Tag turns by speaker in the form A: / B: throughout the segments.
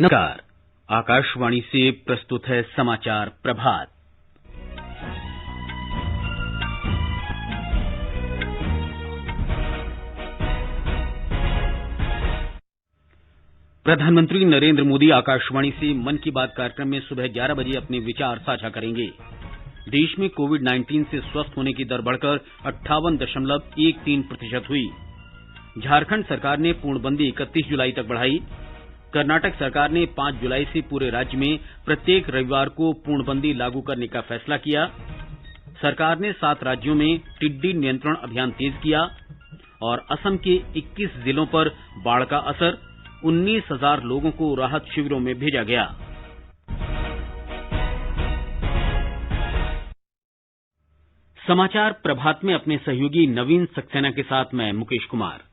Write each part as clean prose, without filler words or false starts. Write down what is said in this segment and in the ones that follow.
A: नमस्कार। आकाशवाणी से प्रस्तुत है समाचार प्रभात। प्रधानमंत्री नरेंद्र मोदी आकाशवाणी से मन की बात कार्यक्रम में सुबह 11 बजे अपने विचार साझा करेंगे। देश में कोविड-19 से स्वस्थ होने की दर बढ़कर 58.13% हुई। झारखंड सरकार ने पूर्णबंदी 31 जुलाई तक बढ़ाई। कर्नाटक सरकार ने 5 जुलाई से पूरे राज्य में प्रत्येक रविवार को पूर्णबंदी लागू करने का फैसला किया। सरकार ने 7 राज्यों में टिड्डी नियंत्रण अभियान तेज किया और असम के 21 जिलों पर बाढ़ का असर, 19,000 लोगों को राहत शिविरों में भेजा गया। समाचार प्रभात में अपने सहयोगी नवीन सक्सेना के साथ मैं मुकेश कुमार।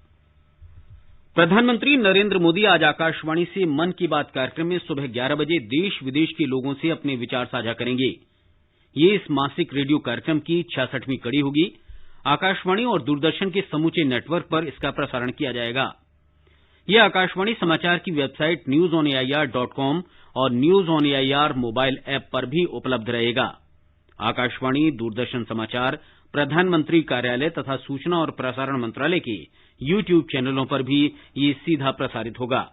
A: प्रधानमंत्री नरेंद्र मोदी आज आकाशवाणी से मन की बात कार्यक्रम में सुबह 11 बजे देश विदेश के लोगों से अपने विचार साझा करेंगे। ये इस मासिक रेडियो कार्यक्रम की 66वीं कड़ी होगी। आकाशवाणी और दूरदर्शन के समूचे नेटवर्क पर इसका प्रसारण किया जाएगा। यह आकाशवाणी समाचार की वेबसाइट newsonair.com और news on AIR mobile app पर भी उपलब्ध रहेगा। आकाशवाणी, दूरदर्शन समाचार, प्रधानमंत्री कार्यालय तथा सूचना और प्रसारण मंत्रालय के YouTube चैनलों पर भी ये सीधा प्रसारित होगा।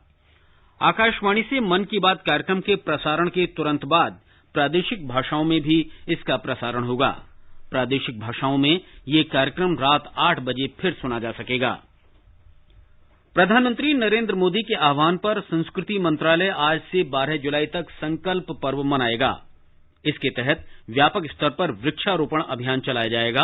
A: आकाशवाणी से मन की बात कार्यक्रम के प्रसारण के तुरंत बाद प्रादेशिक भाषाओं में भी इसका प्रसारण होगा। प्रादेशिक भाषाओं में ये कार्यक्रम रात 8 बजे फिर सुना जा सकेगा। प्रधानमंत्री नरेंद्र मोदी के आह्वान पर संस्कृति मंत्रालय आज से 12 जुलाई तक संकल्प पर्व मनाएगा। इसके तहत व्यापक स्तर पर वृक्षारोपण अभियान चलाया जाएगा।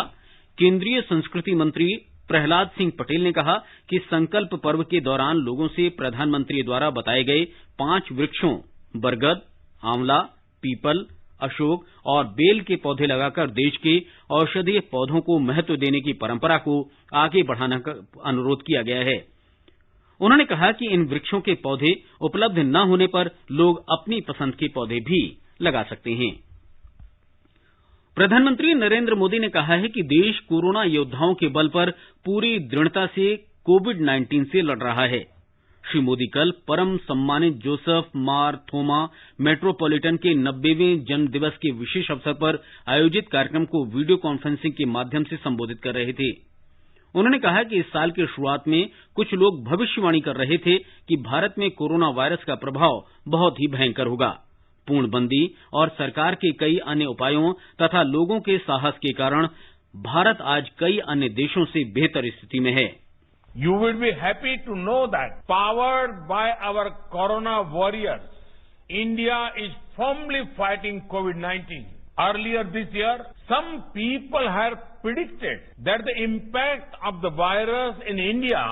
A: केंद्रीय संस्कृति मंत्री प्रहलाद सिंह पटेल ने कहा कि संकल्प पर्व के दौरान लोगों से प्रधानमंत्री द्वारा बताए गए 5 वृक्षों बरगद, आंवला, पीपल, अशोक और बेल के पौधे लगाकर देश के औषधीय पौधों को महत्व देने की परंपरा को आगे बढ़ाने का अनुरोध किया गया है। उन्होंने कहा कि इन वृक्षों के पौधे उपलब्ध न होने पर लोग अपनी पसंद के पौधे भी लगा सकते हैं। प्रधानमंत्री नरेंद्र मोदी ने कहा है कि देश कोरोना योद्धाओं के बल पर पूरी दृढ़ता से कोविड-19 से लड़ रहा है। श्री मोदी कल परम सम्मानित जोसेफ मार थोमा मेट्रोपॉलिटन के 90वें जन्म दिवस के विशेष अवसर पर आयोजित कार्यक्रम को वीडियो कॉन्फ्रेंसिंग के माध्यम से संबोधित कर रहे थे। उन्होंने कहा कि इस साल की शुरुआत में कुछ लोग भविष्यवाणी कर रहे थे कि भारत में कोरोना वायरस का प्रभाव बहुत ही भयंकर होगा। पूर्णबंदी और सरकार के कई अन्य उपायों तथा लोगों के साहस के कारण भारत आज कई अन्य देशों से बेहतर स्थिति में है।
B: You will be happy to know that powered by our corona warriors, India is firmly fighting COVID-19. Earlier this year, some people had predicted that the impact of the virus in India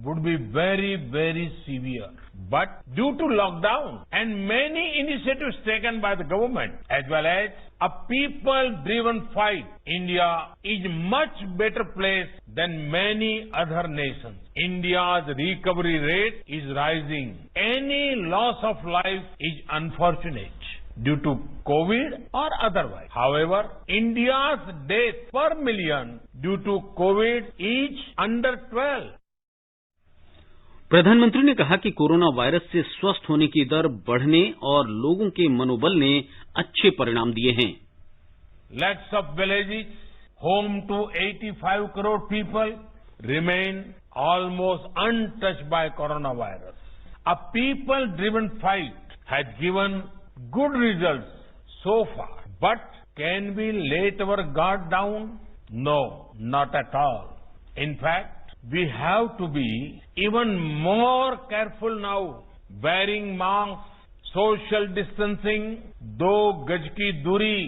B: would be very, very severe. But due to lockdown and many initiatives taken by the government as well as a people-driven fight, India is much better placed than many other nations. India's recovery rate is rising. Any loss of life is unfortunate due to COVID or otherwise. However, India's death per million due to COVID is under 12.
A: प्रधानमंत्री ने कहा कि corona virus से स्वस्थ होने की दर बढ़ने और लोगों के मनोबल ने अच्छे परिणाम दिए हैं।
B: Lakhs of villages, home to 85 crore people, remain almost untouched by coronavirus. A people-driven fight has given good results so far. But can we let our guard down? No, not at all. In fact, we have to be even more careful now, wearing masks, social distancing, 2 गज की दूरी।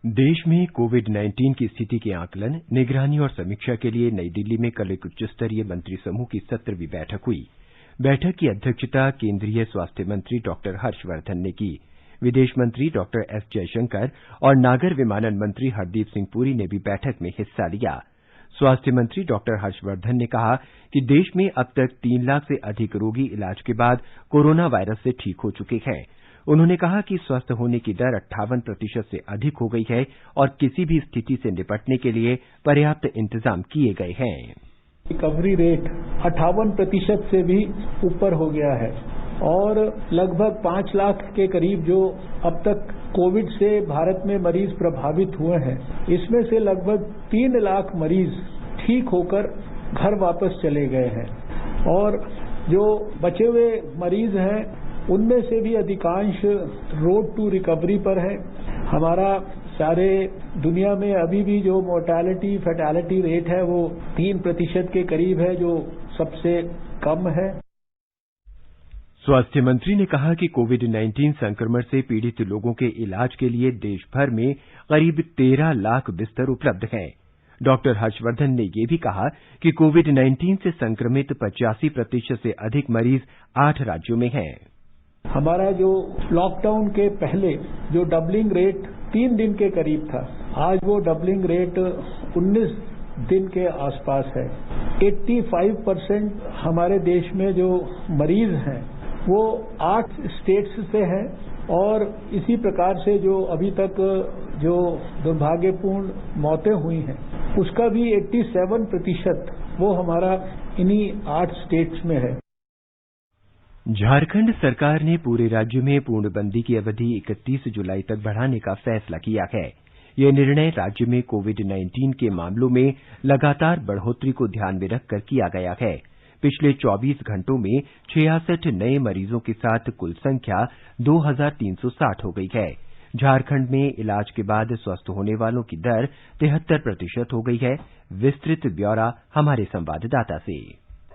C: देश में कोविड-19 की स्थिति के आकलन, निगरानी और समीक्षा के लिए नई दिल्ली में कल एक उच्च स्तरीय मंत्री समूह की 17वीं बैठक हुई। बैठक की अध्यक्षता केंद्रीय स्वास्थ्य मंत्री डॉक्टर हर्षवर्धन ने की। विदेश मंत्री डॉक्टर एस जयशंकर और नागर विमानन मंत्री हरदीप सिंह पुरी ने भी बैठक में हिस्सा लिया। स्वास्थ्य मंत्री डॉक्टर हर्षवर्धन ने कहा कि देश में अब तक 3 लाख से अधिक रोगी इलाज के बाद कोरोना वायरस से ठीक हो चुके हैं। उन्होंने कहा कि स्वस्थ होने की दर 58% से अधिक हो गई है और किसी भी स्थिति से निपटने के लिए पर्याप्त इंतजाम किए गए हैं।
D: रिकवरी रेट 58% से भी ऊपर हो गया है। और लगभग 5 लाख के करीब जो अब तक कोविड से भारत में मरीज प्रभावित हुए हैं, इसमें से लगभग 3 लाख मरीज ठीक होकर घर वापस चले गए हैं और जो बचे हुए मरीज हैं उनमें से भी अधिकांश रोड टू रिकवरी पर है। हमारा सारे दुनिया में अभी भी जो मोर्टेलिटी फैटेलिटी रेट है वो 3% के करीब है, जो सबसे कम है।
C: स्वास्थ्य मंत्री ने कहा कि कोविड-19 संक्रमण से पीड़ित लोगों के इलाज के लिए देश भर में करीब 13 लाख बिस्तर उपलब्ध हैं। डॉक्टर हर्षवर्धन ने ये भी कहा कि कोविड-19 से संक्रमित 85% से अधिक मरीज 8 राज्यों में हैं।
D: हमारा जो लॉकडाउन के पहले जो डबलिंग रेट 3 दिन के करीब था, आज वो डबलिंग रेट 19 दिन के आसपास है। 85% हमारे देश में जो मरीज हैं वो 8 स्टेट्स से हैं और इसी प्रकार से जो अभी तक जो दुर्भाग्यपूर्ण मौतें हुई हैं उसका भी 87% वो हमारा इन्हीं 8 स्टेट्स में है।
C: झारखंड सरकार ने पूरे राज्य में पूर्णबंदी की अवधि 31 जुलाई तक बढ़ाने का फैसला किया है। यह निर्णय राज्य में कोविड-19 के मामलों में लगातार बढ़ोतरी को ध्यान में रखकर किया गया है। पिछले 24 घंटों में 66 नए मरीजों के साथ कुल संख्या 2360 हो गई है। झारखंड में इलाज के बाद स्वस्थ होने वालों की दर 73% हो गई है। विस्तृत ब्यौरा हमारे संवाददाता से।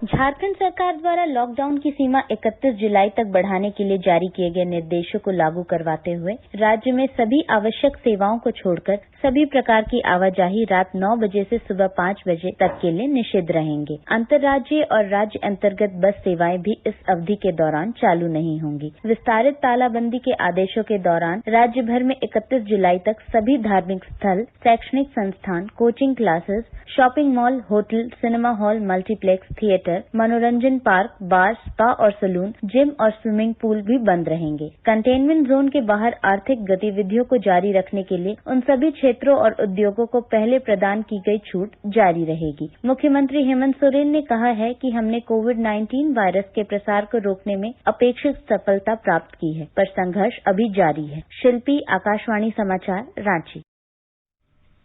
E: झारखंड सरकार द्वारा लॉकडाउन की सीमा 31 जुलाई तक बढ़ाने के लिए जारी किए गए निर्देशों को लागू करवाते हुए राज्य में सभी आवश्यक सेवाओं को छोड़कर सभी प्रकार की आवाजाही रात 9 बजे से सुबह 5 बजे तक के लिए निषिद्ध रहेंगे। अंतर्राज्यीय और राज्य अंतर्गत बस सेवाएं भी इस अवधि के दौरान चालू नहीं होंगी। विस्तारित तालाबंदी के आदेशों के दौरान राज्य भर में 31 जुलाई तक सभी धार्मिक स्थल, शैक्षणिक संस्थान, coaching classes, shopping mall, hotel, cinema hall, multiplex, theatre, मनोरंजन पार्क, बार, स्पा और सलून, जिम और स्विमिंग पूल भी बंद रहेंगे। कंटेनमेंट जोन के बाहर आर्थिक गतिविधियों को जारी रखने के लिए उन सभी क्षेत्रों और उद्योगों को पहले प्रदान की गई छूट जारी रहेगी। मुख्यमंत्री हेमंत सोरेन ने कहा है कि हमने कोविड-19 वायरस के प्रसार को रोकने में अपेक्षित सफलता प्राप्त की है, पर संघर्ष अभी जारी है। शिल्पी, आकाशवाणी समाचार, रांची।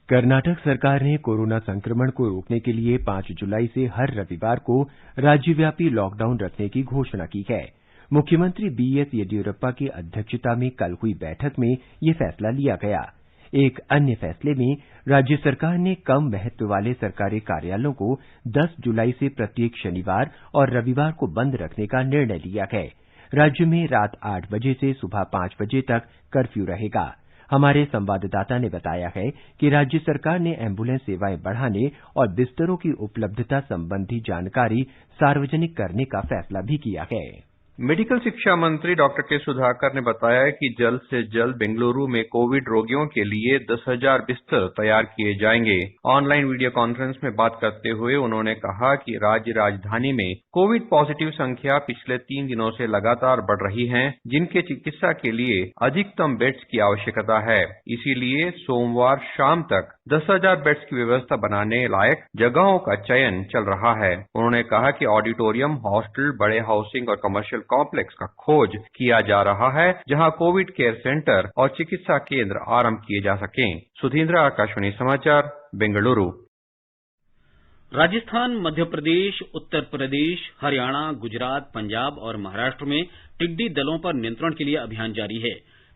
C: कर्नाटक सरकार ने कोरोना संक्रमण को रोकने के लिए 5 जुलाई से हर रविवार को राज्यव्यापी लॉकडाउन रखने की घोषणा की है। मुख्यमंत्री बीएस येदियुरप्पा की अध्यक्षता में कल हुई बैठक में यह फैसला लिया गया। एक अन्य फैसले में राज्य सरकार ने कम महत्व वाले सरकारी कार्यालयों को 10 जुलाई से प्रत्येक शनिवार और रविवार को बंद रखने का निर्णय लिया है। राज्य में रात 8 बजे से सुबह 5 बजे तक कर्फ्यू रहेगा। हमारे संवाददाता ने बताया है कि राज्य सरकार ने एम्बुलेंस सेवाएं बढ़ाने और बिस्तरों की उपलब्धता संबंधी जानकारी सार्वजनिक करने का फैसला भी किया है।
F: मेडिकल शिक्षा मंत्री डॉक्टर के सुधाकर ने बताया कि जल्द से जल्द बेंगलुरु में कोविड रोगियों के लिए 10,000 बिस्तर तैयार किए जाएंगे। ऑनलाइन वीडियो कॉन्फ्रेंस में बात करते हुए उन्होंने कहा कि राज्य राजधानी में कोविड पॉजिटिव संख्या पिछले 3 दिनों से लगातार बढ़ रही है, जिनके चिकित्सा के लिए अधिकतम बेड्स की आवश्यकता है। इसीलिए सोमवार शाम तक 10,000 बेड्स की व्यवस्था बनाने लायक जगहों का चयन चल रहा है। उन्होंने कहा कि ऑडिटोरियम, हॉस्टल, बड़े हाउसिंग और कमर्शियल कॉम्प्लेक्स का खोज किया जा रहा है, जहां कोविड केयर सेंटर और चिकित्सा केंद्र आरंभ किए जा सकें। सुधींद्र, आकाशवाणी समाचार, बेंगलुरु।
A: राजस्थान, मध्य प्रदेश, उत्तर प्रदेश, हरियाणा, गुजरात, पंजाब और महाराष्ट्र में टिड्डी दलों पर नियंत्रण के लिए अभियान जारी है।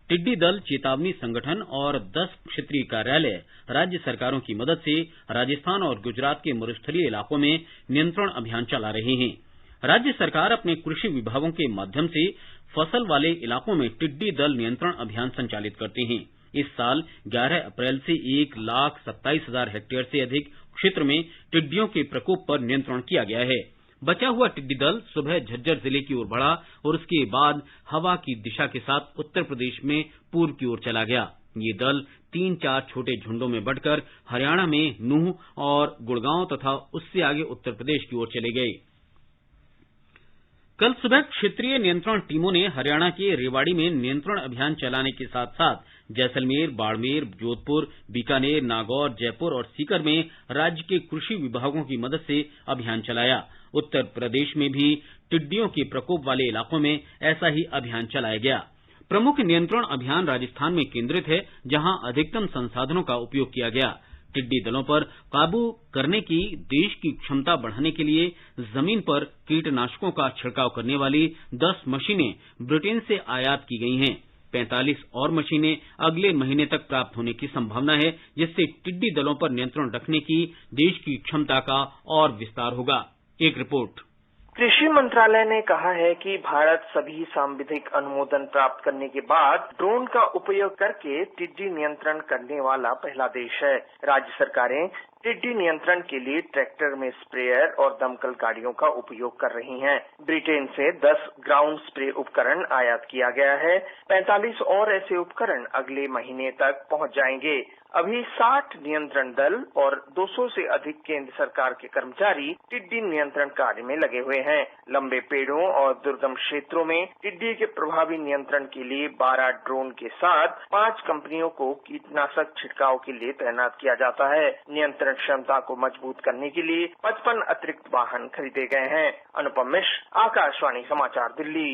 A: टिड्डी दल चेतावनी संगठन और 10 क्षेत्रीय कार्यालय राज्य सरकारों की मदद से राजस्थान और गुजरात के मरुस्थलीय इलाकों में नियंत्रण अभियान चला रहे हैं। राज्य सरकार अपने कृषि विभागों के माध्यम से फसल वाले इलाकों में टिड्डी दल नियंत्रण अभियान संचालित करते हैं। इस साल 11 अप्रैल से 1,27,000 हेक्टेयर से अधिक क्षेत्र में टिड्डियों के प्रकोप पर नियंत्रण किया गया है। बचा हुआ टिड्डी दल सुबह झज्जर जिले की ओर बढ़ा और उसके बाद हवा की दिशा के साथ उत्तर प्रदेश में पूर्व की ओर चला गया। ये दल 3-4 छोटे झुंडों में बढ़कर हरियाणा में नूह और गुड़गांव तथा उससे आगे उत्तर प्रदेश की ओर चले गए। कल सुबह क्षेत्रीय नियंत्रण टीमों ने हरियाणा के रेवाड़ी में नियंत्रण अभियान चलाने के साथ साथ जैसलमेर, बाड़मेर, जोधपुर, बीकानेर, नागौर, जयपुर और सीकर में राज्य के कृषि विभागों की मदद से अभियान चलाया। उत्तर प्रदेश में भी टिड्डियों के प्रकोप वाले इलाकों में ऐसा ही अभियान चलाया गया। प्रमुख नियंत्रण अभियान राजस्थान में केंद्रित है, जहां अधिकतम संसाधनों का उपयोग किया गया। टिड्डी दलों पर काबू करने की देश की क्षमता बढ़ाने के लिए जमीन पर कीटनाशकों का छिड़काव करने वाली 10 मशीनें ब्रिटेन से आयात की गई हैं। 45 और मशीनें अगले महीने तक प्राप्त होने की संभावना है, जिससे टिड्डी दलों पर नियंत्रण रखने की देश की क्षमता का और विस्तार होगा। एक रिपोर्ट।
G: कृषि मंत्रालय ने कहा है कि भारत सभी सांविधिक अनुमोदन प्राप्त करने के बाद ड्रोन का उपयोग करके टिड्डी नियंत्रण करने वाला पहला देश है। राज्य सरकारें टिड्डी नियंत्रण के लिए ट्रैक्टर में स्प्रेयर और दमकल गाड़ियों का उपयोग कर रही हैं। ब्रिटेन से 10 ग्राउंड स्प्रे उपकरण आयात किया गया है। 45 और ऐसे उपकरण अगले महीने तक पहुंच जाएंगे। अभी 60 नियंत्रण दल और 200 से अधिक केंद्र सरकार के कर्मचारी टिड्डी नियंत्रण कार्य में लगे हुए हैं। लंबे पेड़ों और दुर्गम क्षेत्रों में टिड्डी के प्रभावी नियंत्रण के लिए 12 ड्रोन के साथ 5 कंपनियों को कीटनाशक छिड़काव के लिए तैनात किया जाता है। नियंत्रण क्षमता को मजबूत करने के लिए 55 अतिरिक्त वाहन खरीदे गए हैं। अनुपम मिश्र, आकाशवाणी समाचार, दिल्ली।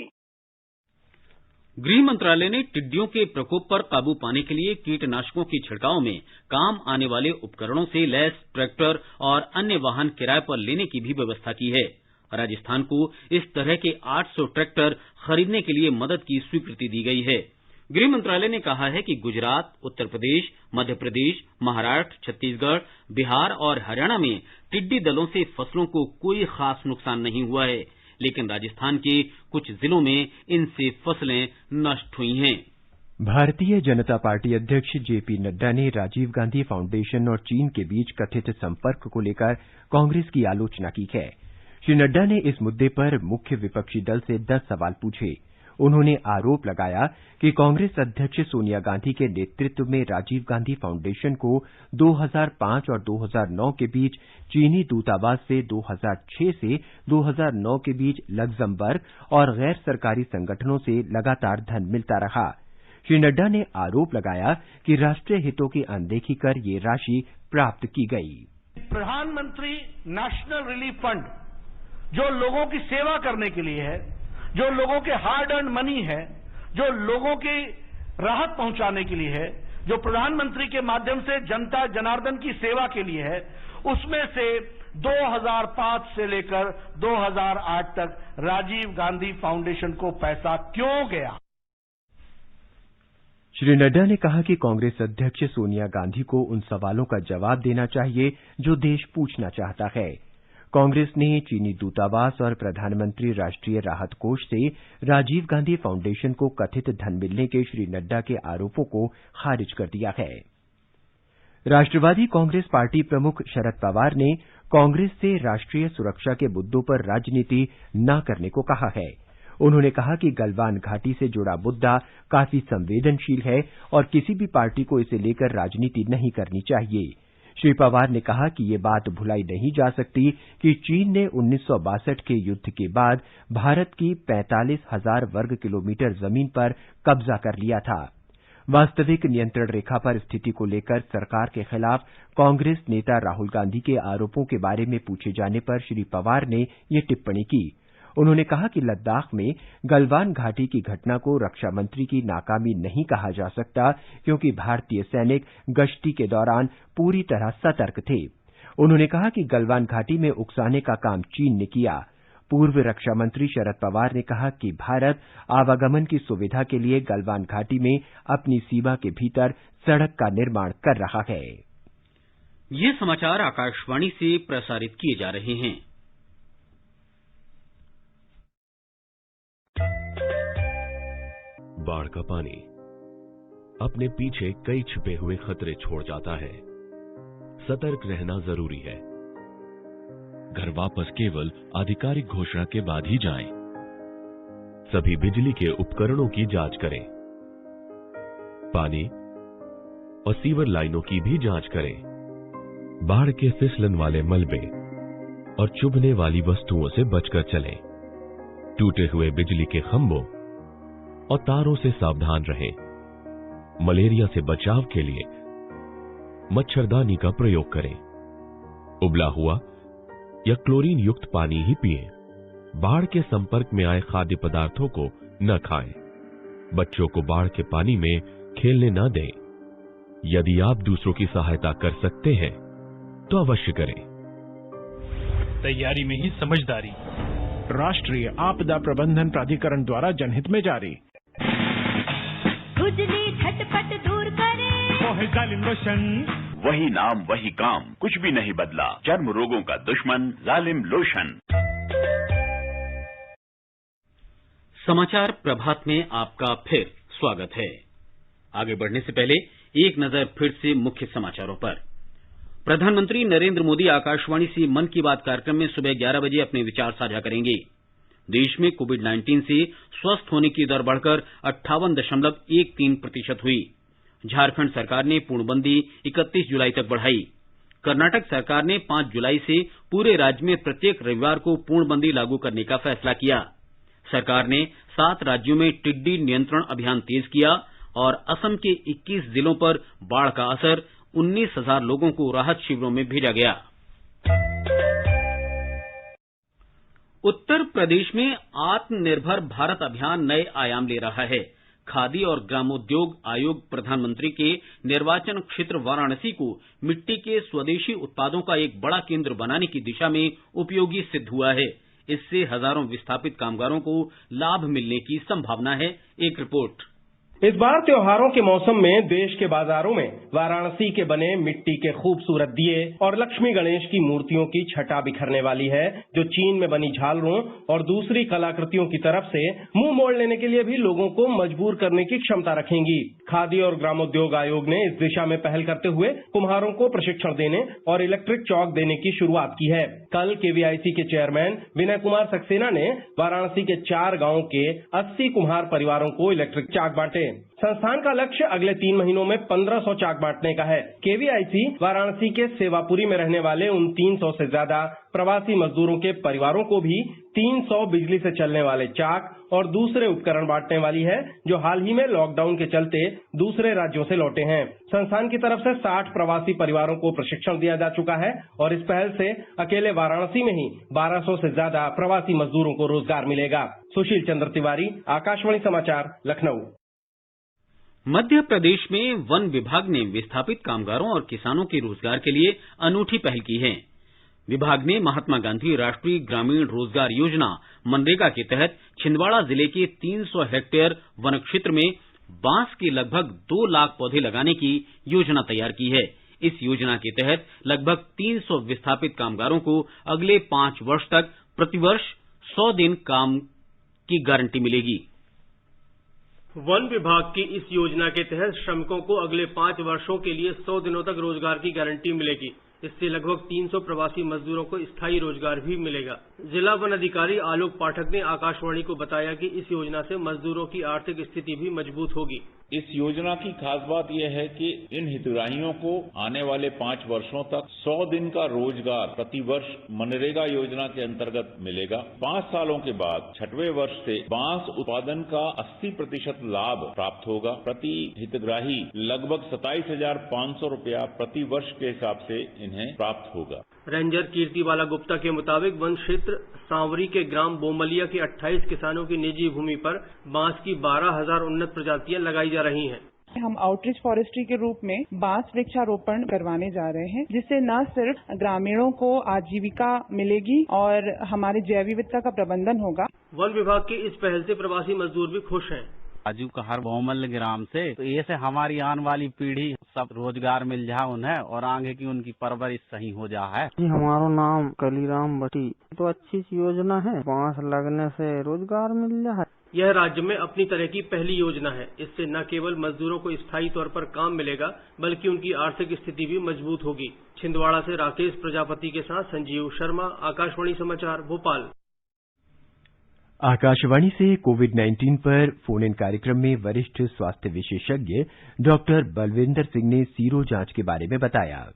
A: गृह मंत्रालय ने टिड्डियों के प्रकोप पर काबू पाने के लिए कीटनाशकों के छिड़काव में काम आने वाले उपकरणों से लैस ट्रैक्टर और अन्य वाहन किराए पर लेने की भी व्यवस्था की है। राजस्थान को इस तरह के 800 ट्रैक्टर खरीदने के लिए मदद की स्वीकृति दी गई है। गृह मंत्रालय ने कहा है कि गुजरात, उत्तर प्रदेश, मध्य प्रदेश, महाराष्ट्र, छत्तीसगढ़, बिहार और हरियाणा में टिड्डी दलों से फसलों को कोई खास नुकसान नहीं हुआ है, लेकिन राजस्थान के कुछ जिलों में इनसे फसलें नष्ट हुई हैं।
C: भारतीय जनता पार्टी अध्यक्ष जेपी नड्डा ने राजीव गांधी फाउंडेशन और चीन के बीच कथित संपर्क को लेकर कांग्रेस की आलोचना की है। श्री नड्डा ने इस मुद्दे पर मुख्य विपक्षी दल से 10 सवाल पूछे। उन्होंने आरोप लगाया कि कांग्रेस अध्यक्ष सोनिया गांधी के नेतृत्व में राजीव गांधी फाउंडेशन को 2005 और 2009 के बीच चीनी दूतावास से 2006 से 2009 के बीच लग्जमबर्ग और गैर सरकारी संगठनों से लगातार धन मिलता रहा। श्री नड्डा ने आरोप लगाया कि राष्ट्रीय हितों की अनदेखी कर ये राशि प्राप्त की गई।
H: प्रधानमंत्री नेशनल रिलीफ फंड जो लोगों की सेवा करने के लिए है, जो लोगों के हार्ड अर्न मनी है, जो लोगों की राहत पहुंचाने के लिए है, जो प्रधानमंत्री के माध्यम से जनता जनार्दन की सेवा के लिए है, उसमें से 2005 से लेकर 2008 तक राजीव गांधी फाउंडेशन को पैसा क्यों गया?
C: श्री नड्डा ने कहा कि कांग्रेस अध्यक्ष सोनिया गांधी को उन सवालों का जवाब देना चाहिए जो देश पूछना चाहता है। कांग्रेस ने चीनी दूतावास और प्रधानमंत्री राष्ट्रीय राहत कोष से राजीव गांधी फाउंडेशन को कथित धन मिलने के श्री नड्डा के आरोपों को खारिज कर दिया है। राष्ट्रवादी कांग्रेस पार्टी प्रमुख शरद पवार ने कांग्रेस से राष्ट्रीय सुरक्षा के मुद्दों पर राजनीति न करने को कहा है। उन्होंने कहा कि गलवान घाटी से जुड़ा मुद्दा काफी संवेदनशील है और किसी भी पार्टी को इसे लेकर राजनीति नहीं करनी चाहिए। श्री पवार ने कहा कि ये बात भुलाई नहीं जा सकती कि चीन ने 1962 के युद्ध के बाद भारत की 45,000 वर्ग किलोमीटर जमीन पर कब्जा कर लिया था। वास्तविक नियंत्रण रेखा पर स्थिति को लेकर सरकार के खिलाफ कांग्रेस नेता राहुल गांधी के आरोपों के बारे में पूछे जाने पर श्री पवार ने ये टिप्पणी की। उन्होंने कहा कि लद्दाख में गलवान घाटी की घटना को रक्षा मंत्री की नाकामी नहीं कहा जा सकता, क्योंकि भारतीय सैनिक गश्ती के दौरान पूरी तरह सतर्क थे। उन्होंने कहा कि गलवान घाटी में उकसाने का काम चीन ने किया। पूर्व रक्षा मंत्री शरद पवार ने कहा कि भारत आवागमन की सुविधा के लिए गलवान घाटी में अपनी सीमा के भीतर सड़क का निर्माण कर रहा है।
A: ये समाचार आकाशवाणी से प्रसारित किए जा रहे हैं।
I: बाढ़ का पानी अपने पीछे कई छिपे हुए खतरे छोड़ जाता है। सतर्क रहना जरूरी है। घर वापस केवल आधिकारिक घोषणा के बाद ही जाएं। सभी बिजली के उपकरणों की जांच करें। पानी और सीवर लाइनों की भी जांच करें। बाढ़ के फिसलन वाले मलबे और चुभने वाली वस्तुओं से बचकर चलें। टूटे हुए बिजली के खंभों और तारों से सावधान रहें। मलेरिया से बचाव के लिए मच्छरदानी का प्रयोग करें। उबला हुआ या क्लोरीन युक्त पानी ही पिएं। बाढ़ के संपर्क में आए खाद्य पदार्थों को न खाएं। बच्चों को बाढ़ के पानी में खेलने न दें। यदि आप दूसरों की सहायता कर सकते हैं तो अवश्य करें।
J: तैयारी में ही समझदारी। राष्ट्रीय आपदा प्रबंधन प्राधिकरण द्वारा जनहित में जारी।
K: खुजली झटपट दूर करे,
J: वो है जालिम लोशन।
L: वही नाम वही काम, कुछ भी नहीं बदला। चर्म रोगों का दुश्मन जालिम लोशन।
A: समाचार प्रभात में आपका फिर स्वागत है। आगे बढ़ने से पहले एक नजर फिर से मुख्य समाचारों पर। प्रधानमंत्री नरेंद्र मोदी आकाशवाणी से मन की बात कार्यक्रम में सुबह 11 बजे अपने विचार साझा करेंगे। देश में कोविड-19 से स्वस्थ होने की दर बढ़कर 58.13% हुई। झारखंड सरकार ने पूर्णबंदी 31 जुलाई तक बढ़ाई। कर्नाटक सरकार ने 5 जुलाई से पूरे राज्य में प्रत्येक रविवार को पूर्णबंदी लागू करने का फैसला किया। सरकार ने 7 राज्यों में टिड्डी नियंत्रण अभियान तेज किया और असम के 21 जिलों पर बाढ़ का असर, 19,000 लोगों को राहत शिविरों में भेजा गया। उत्तर प्रदेश में आत्मनिर्भर भारत अभियान नए आयाम ले रहा है। खादी और ग्रामोद्योग आयोग प्रधानमंत्री के निर्वाचन क्षेत्र वाराणसी को मिट्टी के स्वदेशी उत्पादों का एक बड़ा केंद्र बनाने की दिशा में उपयोगी सिद्ध हुआ है। इससे हजारों विस्थापित कामगारों को लाभ मिलने की संभावना है। एक रिपोर्ट।
M: इस बार त्योहारों के मौसम में देश के बाजारों में वाराणसी के बने मिट्टी के खूबसूरत दिए और लक्ष्मी गणेश की मूर्तियों की छटा बिखरने वाली है, जो चीन में बनी झालरों और दूसरी कलाकृतियों की तरफ से मुंह मोड़ लेने के लिए भी लोगों को मजबूर करने की क्षमता रखेंगी। खादी और ग्रामोद्योग आयोग ने इस दिशा में पहल करते हुए कुम्हारों को प्रशिक्षण देने और इलेक्ट्रिक चौक देने की शुरुआत की है। कल केवीआईसी के चेयरमैन विनय कुमार सक्सेना ने वाराणसी के 4 गांवों के 80 कुम्हार परिवारों को इलेक्ट्रिक चाक बांटे। संस्थान का लक्ष्य अगले 3 महीनों में 1500 चाक बांटने का है। केवीआईसी वाराणसी के सेवापुरी में रहने वाले उन 300 से ज्यादा प्रवासी मजदूरों के परिवारों को भी 300 बिजली से चलने वाले चाक और दूसरे उपकरण बांटने वाली है, जो हाल ही में लॉकडाउन के चलते दूसरे राज्यों से लौटे हैं। संस्थान की तरफ से 60 प्रवासी परिवारों को प्रशिक्षण दिया जा चुका है और इस पहल से अकेले वाराणसी में ही 1200 से ज्यादा प्रवासी मजदूरों को रोजगार मिलेगा। सुशील चंद्र तिवारी, आकाशवाणी समाचार, लखनऊ।
A: मध्य प्रदेश में वन विभाग ने विस्थापित कामगारों और किसानों के रोजगार के लिए अनूठी पहल की है। विभाग ने महात्मा गांधी राष्ट्रीय ग्रामीण रोजगार योजना मनरेगा के तहत छिंदवाड़ा जिले के 300 हेक्टेयर वन क्षेत्र में बांस के लगभग 2 लाख पौधे लगाने की योजना तैयार की है। इस योजना के तहत लगभग 300 विस्थापित कामगारों को अगले 5 वर्ष तक प्रतिवर्ष 100 दिन काम की गारंटी मिलेगी।
N: वन विभाग की इस योजना के तहत श्रमिकों को अगले 5 वर्षों के लिए 100 दिनों तक रोजगार की गारंटी मिलेगी। इससे लगभग 300 प्रवासी मजदूरों को स्थायी रोजगार भी मिलेगा। जिला वन अधिकारी आलोक पाठक ने आकाशवाणी को बताया कि इस योजना से मजदूरों की आर्थिक स्थिति भी मजबूत होगी।
O: इस योजना की खास बात यह है कि इन हितग्राहियों को आने वाले 5 वर्षों तक 100 दिन का रोजगार प्रतिवर्ष मनरेगा योजना के अंतर्गत मिलेगा। 5 सालों के बाद 6वें वर्ष से बांस उत्पादन का 80% लाभ प्राप्त होगा। प्रति हितग्राही लगभग 27,500 रुपया प्रति वर्ष के हिसाब से इन्हें प्राप्त होगा।
N: रेंजर कीर्तिबाला गुप्ता के मुताबिक वन क्षेत्र सांवरी के ग्राम बोमलिया के 28 किसानों की निजी भूमि पर बांस की 12,000 उन्नत प्रजातियां लगाई जा रही हैं।
P: हम आउटरीच फॉरेस्ट्री के रूप में बांस वृक्षारोपण करवाने जा रहे हैं, जिससे न सिर्फ ग्रामीणों को आजीविका मिलेगी और हमारी जैव विविधता का प्रबंधन होगा।
N: वन विभाग की इस पहल से प्रवासी मजदूर भी खुश हैं।
Q: राजू का हर बोमल ग्राम से, तो ये से हमारी आने वाली पीढ़ी सब रोजगार मिल जा उन्हें और आगे की उनकी परवरिश सही हो जा है।
R: हमारा नाम कलीराम भट्टी, तो अच्छी सी योजना है, बांस लगने से रोजगार मिल जा है।
N: यह राज्य में अपनी तरह की पहली योजना है। इससे न केवल मजदूरों को स्थायी तौर पर काम मिलेगा, बल्कि उनकी आर्थिक स्थिति भी मजबूत होगी। छिंदवाड़ा से राकेश प्रजापति के साथ संजीव शर्मा, आकाशवाणी समाचार, भोपाल।
C: आकाशवाणी से कोविड-19 पर फोन इन कार्यक्रम में वरिष्ठ स्वास्थ्य विशेषज्ञ डॉक्टर बलविंदर सिंह ने सीरो जांच के बारे में बताया।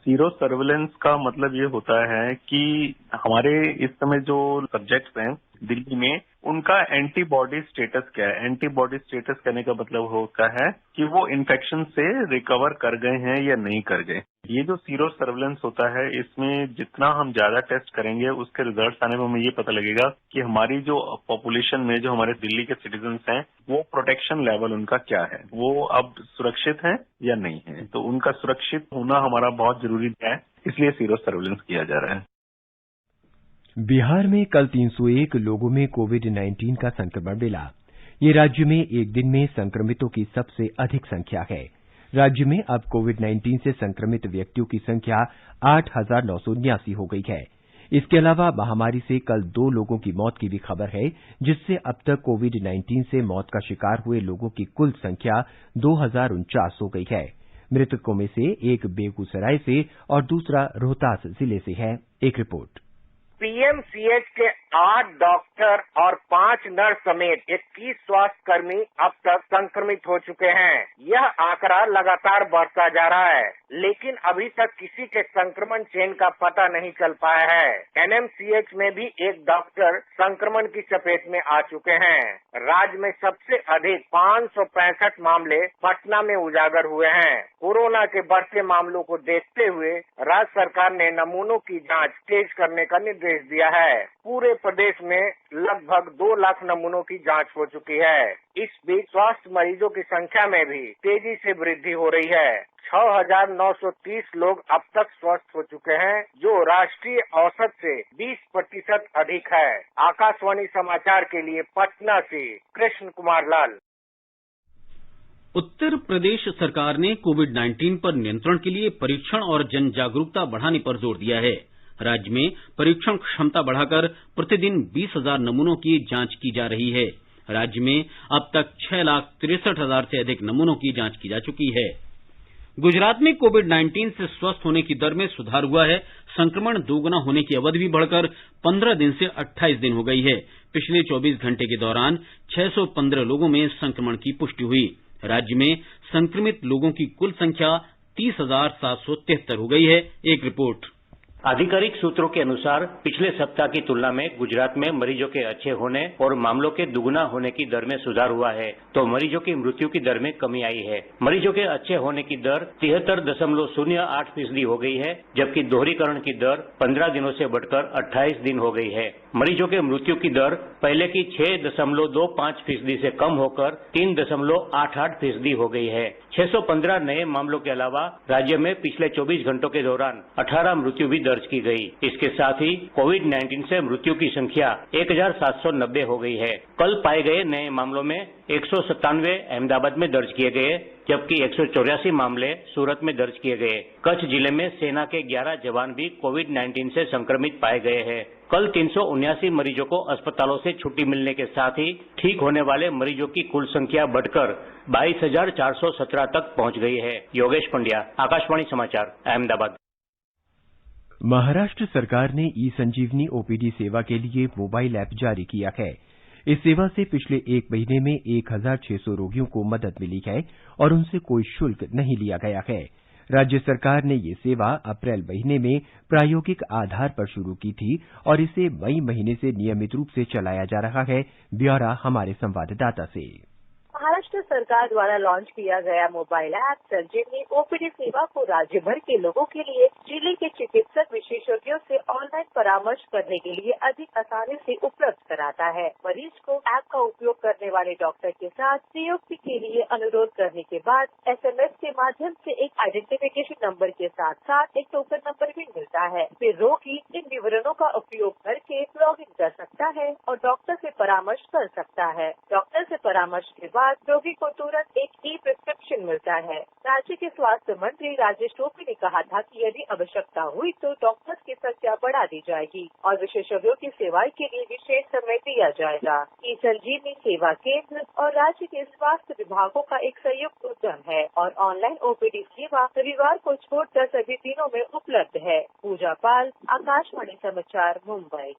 S: सीरो सर्विलेंस का मतलब ये होता है कि हमारे इस समय जो सब्जेक्ट्स हैं दिल्ली में उनका एंटीबॉडी स्टेटस क्या है। एंटीबॉडी स्टेटस कहने का मतलब होता है कि वो इन्फेक्शन से रिकवर कर गए हैं या नहीं कर गए। ये जो सीरो सर्विलेंस होता है, इसमें जितना हम ज्यादा टेस्ट करेंगे उसके रिजल्ट आने में हमें ये पता लगेगा कि हमारी जो पॉपुलेशन में जो हमारे दिल्ली के सिटीजन्स हैं वो प्रोटेक्शन लेवल उनका क्या है, वो अब सुरक्षित है या नहीं है। तो उनका सुरक्षित होना हमारा बहुत जरूरी है, इसलिए सीरो सर्विलेंस किया जा रहा है।
C: बिहार में कल 301 लोगों में कोविड-19 का संक्रमण मिला। ये राज्य में एक दिन में संक्रमितों की सबसे अधिक संख्या है। राज्य में अब कोविड-19 से संक्रमित व्यक्तियों की संख्या 8,979 हो गई है। इसके अलावा महामारी से कल 2 लोगों की मौत की भी खबर है, जिससे अब तक कोविड-19 से मौत का शिकार हुए लोगों की कुल संख्या 2049 हो गई है। मृतकों में से एक बेगूसराय से और दूसरा रोहतास जिले से है। एक रिपोर्ट।
G: पीएमसीएच के 8 डॉक्टर और 5 नर्स समेत 21 स्वास्थ्य कर्मी अब तक संक्रमित हो चुके हैं। यह आंकड़ा लगातार बढ़ता जा रहा है, लेकिन अभी तक किसी के संक्रमण चेन का पता नहीं चल पाया है। एनएमसीएच में भी एक डॉक्टर संक्रमण की चपेट में आ चुके हैं। राज्य में सबसे अधिक 565 मामले पटना में उजागर हुए हैं। कोरोना के बढ़ते मामलों को देखते हुए राज्य सरकार ने नमूनों की जांच तेज करने का निर्देश दिया है। पूरे प्रदेश में लगभग 2 लाख नमूनों की जांच हो चुकी है। इस बीच स्वास्थ्य मरीजों की संख्या में भी तेजी से वृद्धि हो रही है। 6,930 लोग अब तक स्वस्थ हो चुके हैं, जो राष्ट्रीय औसत से 20% अधिक है। आकाशवाणी समाचार के लिए पटना से कृष्ण कुमार लाल।
A: उत्तर प्रदेश सरकार ने कोविड-19 पर नियंत्रण के लिए परीक्षण और जन जागरूकता बढ़ाने पर जोर दिया है। राज्य में परीक्षण क्षमता बढ़ाकर प्रतिदिन 20,000 नमूनों की जांच की जा रही है। राज्य में अब तक 6,63,000 से अधिक नमूनों की जांच की जा चुकी है। गुजरात में कोविड-19 से स्वस्थ होने की दर में सुधार हुआ है। संक्रमण दोगुना होने की अवधि भी बढ़कर 15 दिन से 28 दिन हो गई है। पिछले 24 घंटे के दौरान 615 लोगों में संक्रमण की पुष्टि हुई। राज्य में संक्रमित लोगों की कुल संख्या 30,773 हो गई है। एक रिपोर्ट।
T: आधिकारिक सूत्रों के अनुसार पिछले सप्ताह की तुलना में गुजरात में मरीजों के अच्छे होने और मामलों के दुगुना होने की दर में सुधार हुआ है, तो मरीजों की मृत्यु की दर में कमी आई है। मरीजों के अच्छे होने की दर 73.08% हो गई है, जबकि दोहरीकरण की दर 15 दिनों से बढ़कर 28 दिन हो गई है। मरीजों के मृत्यु की दर पहले की 6.25% से कम होकर 3.88% हो गई है। 615 नए मामलों के अलावा राज्य में पिछले 24 घंटों के दौरान 18 मृत्यु भी दर्ज की गई। इसके साथ ही कोविड-19 से मृत्यु की संख्या 1,790 हो गई है। कल पाए गए नए मामलों में 197 अहमदाबाद में दर्ज किए गए, जबकि 184 मामले सूरत में दर्ज किए गए। कच्छ जिले में सेना के 11 जवान भी कोविड-19 से संक्रमित पाए गए हैं। कल 379 मरीजों को अस्पतालों से छुट्टी मिलने के साथ ही ठीक होने वाले मरीजों की कुल संख्या बढ़कर 22,417 तक पहुंच गई है। योगेश पंड्या, आकाशवाणी समाचार, अहमदाबाद।
C: महाराष्ट्र सरकार ने ई-संजीवनी ओपीडी सेवा के लिए मोबाइल ऐप जारी किया है। इस सेवा से पिछले 1 महीने में 1,600 रोगियों को मदद मिली है और उनसे कोई शुल्क नहीं लिया गया है। राज्य सरकार ने ये सेवा अप्रैल महीने में प्रायोगिक आधार पर शुरू की थी और इसे मई महीने से नियमित रूप से चलाया जा रहा है। ब्यौरा हमारे संवाददाता से।
U: महाराष्ट्र सरकार द्वारा लॉन्च किया गया मोबाइल ऐप संजीवनी ओपीडी सेवा को राज्य भर के लोगों के लिए जिले के चिकित्सक विशेषज्ञों से ऑनलाइन परामर्श करने के लिए अधिक आसानी से उपलब्ध कराता है। मरीज को ऐप का उपयोग करने वाले डॉक्टर के साथ नियुक्ति के लिए अनुरोध करने के बाद SMS के माध्यम से एक आइडेंटिफिकेशन नंबर के साथ साथ एक टोकन नंबर भी मिलता है। फिर रोगी इन विवरणों का उपयोग करके लॉग इन कर सकता है और डॉक्टर से परामर्श कर सकता है। डॉक्टर से परामर्श के बाद रोगी को तुरंत एक ई-प्रिस्क्रिप्शन मिलता है। राज्य के स्वास्थ्य मंत्री राजेश टोपे ने कहा था कि यदि आवश्यकता हुई तो डॉक्टर्स की संख्या बढ़ा दी जाएगी और विशेषज्ञों की सेवाएं के लिए विशेष समय दिया जाएगा। ई संजीवनी सेवा केंद्र और राज्य के स्वास्थ्य विभागों का एक संयुक्त उद्यम है और ऑनलाइन ओपीडी सेवा रविवार को छोड़कर सभी दिनों में उपलब्ध है। पूजा पाल, आकाशवाणी समाचार, मुंबई।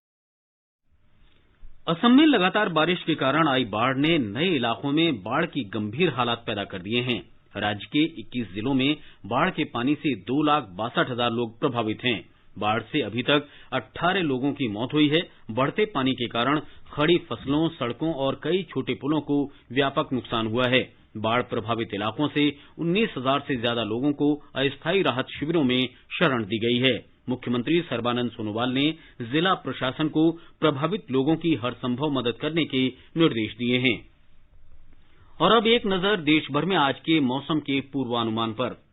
A: असम में लगातार बारिश के कारण आई बाढ़ ने नए इलाकों में बाढ़ की गंभीर हालात पैदा कर दिए हैं। राज्य के 21 जिलों में बाढ़ के पानी से 2,62,000 लोग प्रभावित हैं। बाढ़ से अभी तक 18 लोगों की मौत हुई है। बढ़ते पानी के कारण खड़ी फसलों, सड़कों और कई छोटे पुलों को व्यापक नुकसान हुआ है। बाढ़ प्रभावित इलाकों से 19,000 से ज्यादा लोगों को अस्थायी राहत शिविरों में शरण दी गई है। मुख्यमंत्री सर्बानंद सोनोवाल ने जिला प्रशासन को प्रभावित लोगों की हर संभव मदद करने के निर्देश दिए हैं। और अब एक नजर देश भर में आज के मौसम के पूर्वानुमान पर।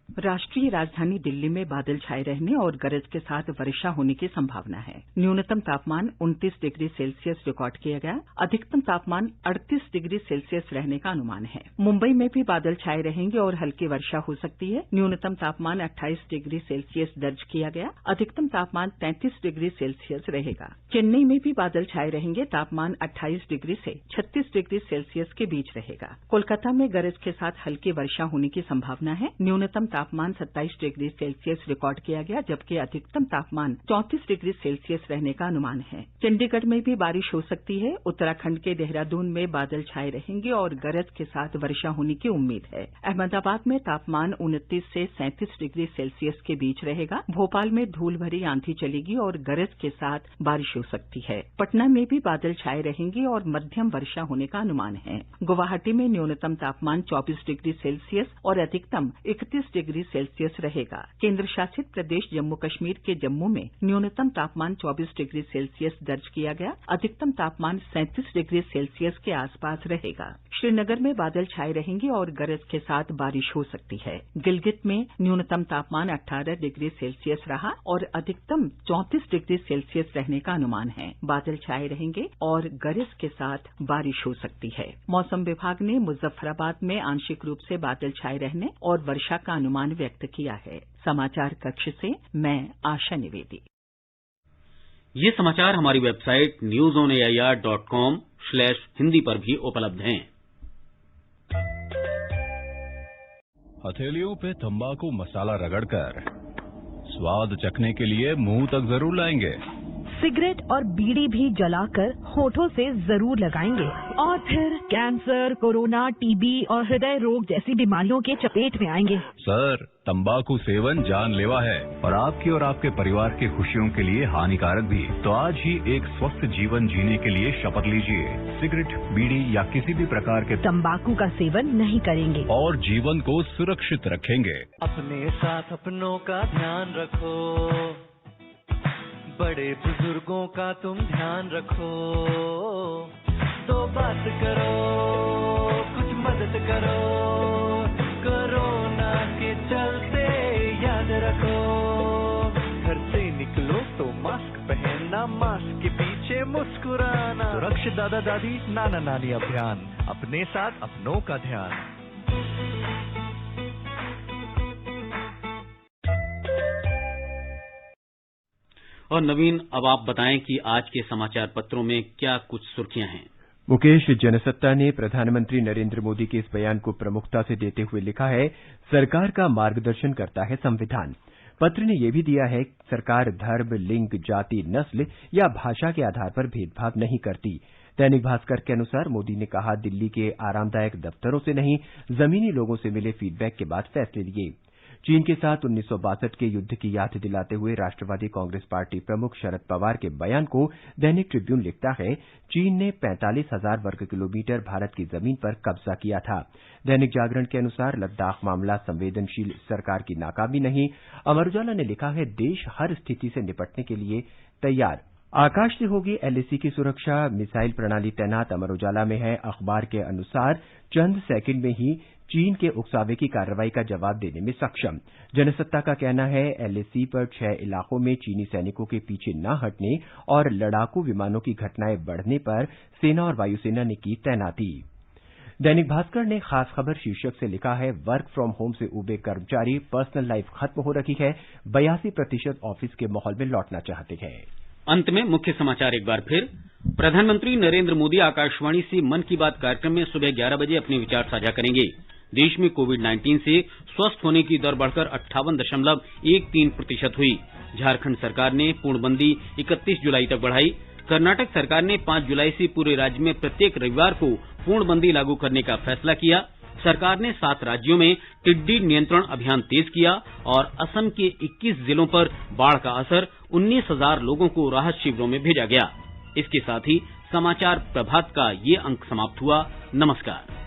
B: राष्ट्रीय राजधानी दिल्ली में बादल छाए रहने और गरज के साथ वर्षा होने की संभावना है। न्यूनतम तापमान 29 डिग्री सेल्सियस रिकॉर्ड किया गया। अधिकतम तापमान 38 डिग्री सेल्सियस रहने का अनुमान है। मुंबई में भी बादल छाए रहेंगे और हल्की वर्षा हो सकती है। न्यूनतम तापमान 28 डिग्री सेल्सियस दर्ज किया गया। अधिकतम तापमान 33 डिग्री सेल्सियस रहेगा। चेन्नई में भी बादल छाए रहेंगे। तापमान 28 डिग्री से 36 डिग्री सेल्सियस के बीच रहेगा। कोलकाता में गरज के साथ हल्की वर्षा होने की संभावना है। न्यूनतम तापमान 27 डिग्री सेल्सियस रिकॉर्ड किया गया, जबकि अधिकतम तापमान 34 डिग्री सेल्सियस रहने का अनुमान है। चंडीगढ़ में भी बारिश हो सकती है। उत्तराखंड के देहरादून में बादल छाए रहेंगे और गरज के साथ वर्षा होने की उम्मीद है। अहमदाबाद में तापमान 29 से 37 डिग्री सेल्सियस के बीच रहेगा। भोपाल में धूल भरी आंधी चलेगी और गरज के साथ बारिश हो सकती है। पटना में भी बादल छाए रहेंगे और मध्यम वर्षा होने का अनुमान है। गुवाहाटी में न्यूनतम तापमान 24 डिग्री सेल्सियस और अधिकतम 31 डिग्री सेल्सियस रहेगा। केंद्र शासित प्रदेश जम्मू कश्मीर के जम्मू में न्यूनतम तापमान 24 डिग्री सेल्सियस दर्ज किया गया। अधिकतम तापमान 37 डिग्री सेल्सियस के आसपास रहेगा। श्रीनगर में बादल छाए रहेंगे और गरज के साथ बारिश हो सकती है। गिलगित में न्यूनतम तापमान 18 डिग्री सेल्सियस रहा और अधिकतम 34 डिग्री सेल्सियस रहने का अनुमान है। बादल छाए रहेंगे और गरज के साथ बारिश हो सकती है। मौसम विभाग ने मुजफ्फराबाद में आंशिक रूप से बादल छाए रहने और वर्षा का अनुमान व्यक्त किया है। समाचार कक्ष से मैं आशा निवेदी।
A: ये समाचार हमारी वेबसाइट newsonair.com/hindi पर भी उपलब्ध हैं।
V: हथेलियों पे तंबाकू मसाला रगड़कर स्वाद चखने के लिए मुंह तक जरूर लाएंगे।
W: सिगरेट और बीड़ी भी जलाकर होठों से जरूर लगाएंगे और फिर कैंसर, कोरोना, टीबी और हृदय रोग जैसी बीमारियों के चपेट में आएंगे।
V: सर, तंबाकू सेवन जानलेवा है और आपकी और आपके परिवार की खुशियों के लिए हानिकारक भी। तो आज ही एक स्वस्थ जीवन जीने के लिए शपथ लीजिए। सिगरेट, बीड़ी या किसी भी प्रकार के
W: तंबाकू का सेवन नहीं करेंगे
V: और जीवन को सुरक्षित रखेंगे।
X: अपने साथ अपनों का ध्यान रखो, बड़े बुजुर्गों का तुम ध्यान रखो। तो बात करो, कुछ मदद करो, कोरोना के चलते याद रखो। घर से निकलो तो मास्क पहनना, मास्क के पीछे मुस्कुराना। सुरक्षित दादा दादी नाना नानी अभियान, अपने साथ अपनों का ध्यान।
A: और नवीन, अब आप बताएं कि आज के समाचार पत्रों में क्या कुछ सुर्खियां हैं।
C: मुकेश, जनसत्ता ने प्रधानमंत्री नरेंद्र मोदी के इस बयान को प्रमुखता से देते हुए लिखा है, सरकार का मार्गदर्शन करता है संविधान। पत्र ने यह भी दिया है, सरकार धर्म, लिंग, जाति, नस्ल या भाषा के आधार पर भेदभाव नहीं करती। दैनिक भास्कर के अनुसार मोदी ने कहा, दिल्ली के आरामदायक दफ्तरों से नहीं, जमीनी लोगों से मिले फीडबैक के बाद फैसले लिए। चीन के साथ 1962 के युद्ध की याद दिलाते हुए राष्ट्रवादी कांग्रेस पार्टी प्रमुख शरद पवार के बयान को दैनिक ट्रिब्यून लिखता है, चीन ने 45,000 वर्ग किलोमीटर भारत की जमीन पर कब्जा किया था। दैनिक जागरण के अनुसार लद्दाख मामला संवेदनशील, सरकार की नाकामी नहीं। अमर उजाला ने लिखा है, देश हर स्थिति से निपटने के लिए तैयार। आकाश से होगी एलएसी की सुरक्षा, मिसाइल प्रणाली तैनात। अमर उजाला में है, अखबार के अनुसार चंद सेकंड में ही चीन के उकसावे की कार्रवाई का जवाब देने में सक्षम। जनसत्ता का कहना है, एलएसी पर 6 इलाकों में चीनी सैनिकों के पीछे न हटने और लड़ाकू विमानों की घटनाएं बढ़ने पर सेना और वायुसेना ने की तैनाती। दैनिक भास्कर ने खास खबर शीर्षक से लिखा है, वर्क फ्रॉम होम से उबे कर्मचारी, पर्सनल लाइफ खत्म हो रखी है, 82% ऑफिस के माहौल में लौटना चाहते हैं।
A: अंत में मुख्य समाचार एक बार फिर। प्रधानमंत्री नरेंद्र मोदी आकाशवाणी से मन की बात कार्यक्रम में सुबह 11 बजे अपने विचार साझा करेंगे। देश में कोविड-19 से स्वस्थ होने की दर बढ़कर 58.13% हुई। झारखंड सरकार ने पूर्णबंदी 31 जुलाई तक बढ़ाई। कर्नाटक सरकार ने 5 जुलाई से पूरे राज्य में प्रत्येक रविवार को पूर्णबंदी लागू करने का फैसला किया। सरकार ने 7 राज्यों में टिड्डी नियंत्रण अभियान तेज किया और असम के 21 जिलों पर बाढ़ का असर 19,000 लोगों को राहत शिविरों में भेजा गया। इसके साथ ही समाचार प्रभात का ये अंक समाप्त हुआ। नमस्कार।